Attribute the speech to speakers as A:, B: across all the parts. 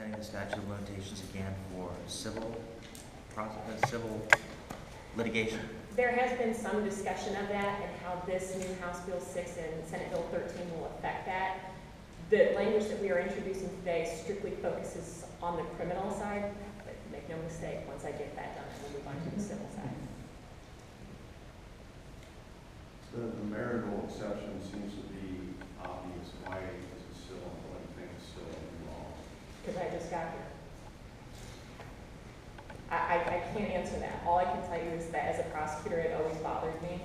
A: extending the statute of limitations again for civil litigation?
B: There has been some discussion of that and how this new House Bill 6 and Senate Bill 13 will affect that. The language that we are introducing today strictly focuses on the criminal side, but make no mistake, once I get that done, we'll move on to the civil side.
C: The marital exception seems to be obvious. Why is it still, what do you think is still involved?
B: Because I just got here. I can't answer that. All I can tell you is that as a prosecutor, it always bothered me.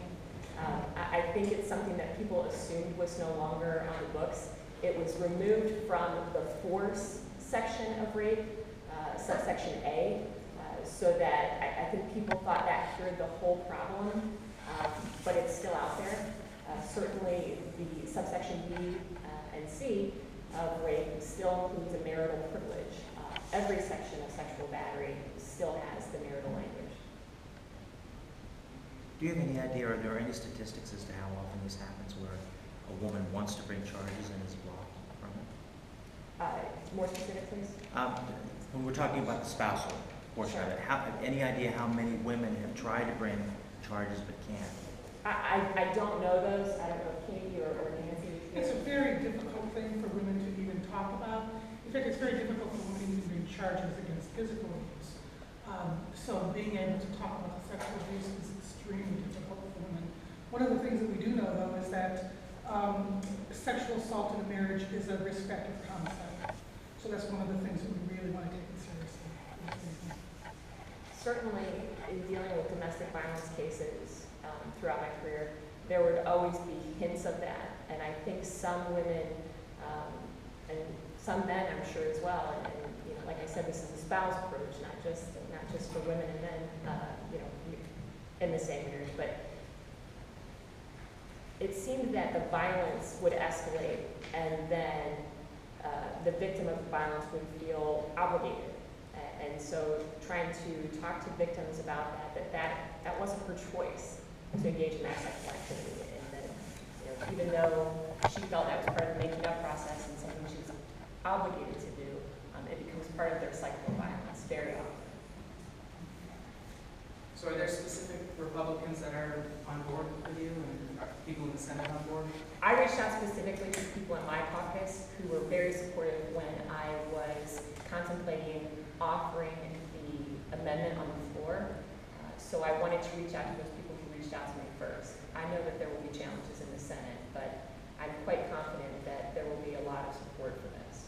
B: I think it's something that people assumed was no longer on the books. It was removed from the force section of rape, subsection A, so that I think people thought that cured the whole problem, but it's still out there. Certainly the subsection B and C of rape still includes a marital privilege. Every section of sexual battery still has the marital language.
A: Do you have any idea, are there any statistics as to how often this happens where a woman wants to bring charges and is blocked from it?
B: More specific, please?
A: When we're talking about the spousal portion of it, any idea how many women have tried to bring charges but can't?
B: I don't know those. I don't know if Katie or Nancy.
D: It's a very difficult thing for women to even talk about. In fact, it's very difficult for women to bring charges against physical abuse. So being able to talk about the sexual abuse is extremely difficult for women. One of the things that we do know, though, is that sexual assault in a marriage is a risk factor for homicide. So that's one of the things that we really want to take it seriously.
B: Certainly, in dealing with domestic violence cases throughout my career, there would always be hints of that. And I think some women and some men, I'm sure as well, and you know, like I said, this is a spouse approach, not just for women and men, you know, in the same marriage. But it seemed that the violence would escalate, and then the victim of the violence would feel obligated. And so trying to talk to victims about that wasn't her choice to engage in that sexual activity. And that, you know, even though she felt that was part of the making up process and something she was obligated to do, it becomes part of their cycle of violence very often.
E: So are there specific Republicans that are on board with you, and are people in the Senate on board?
B: I reached out specifically to people in my caucus who were very supportive when I was contemplating offering the amendment on the floor. So I wanted to reach out to those people who reached out to me first. I know that there will be challenges in the Senate, but I'm quite confident that there will be a lot of support for this.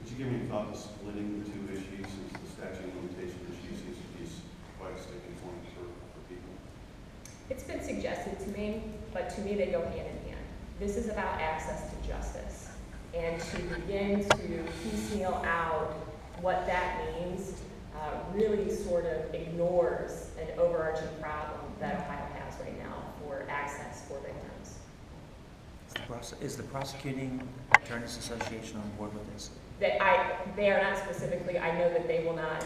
C: Did you give any thought to splitting the two issues, since the statute of limitations issue seems to be quite a sticking point for people?
B: It's been suggested to me, but to me they go hand in hand. This is about access to justice. And to begin to piecemeal out what that means really sort of ignores an overarching problem that Ohio has right now for access for victims.
A: Is the Prosecuting Attorneys Association on board with this?
B: They are not specifically. I know that they will not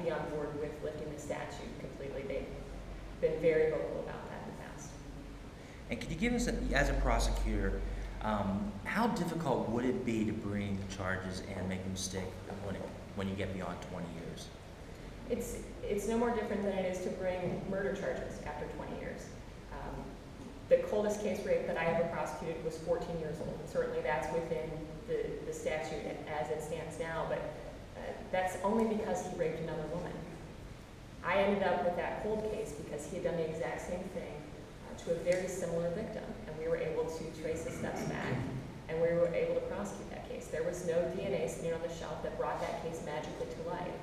B: be on board with lifting the statute completely. They've been very vocal about that in the past.
A: And could you give us, as a prosecutor, how difficult would it be to bring charges and make them stick when you get beyond 20 years?
B: It's no more different than it is to bring murder charges after 20 years. The coldest case rape that I ever prosecuted was 14 years old. And certainly that's within the statute as it stands now, but that's only because he raped another woman. I ended up with that cold case because he had done the exact same thing to a very similar victim, and we were able to trace the steps back, and we were able to prosecute that case. There was no DNA smear on the shelf that brought that case magically to life.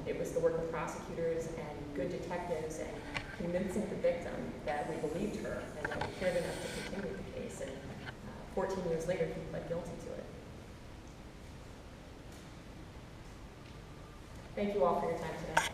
B: It was the work of prosecutors and good detectives and convincing the victim that we believed her and that we cared enough to continue the case. And 14 years later, he pled guilty to it. Thank you all for your time today.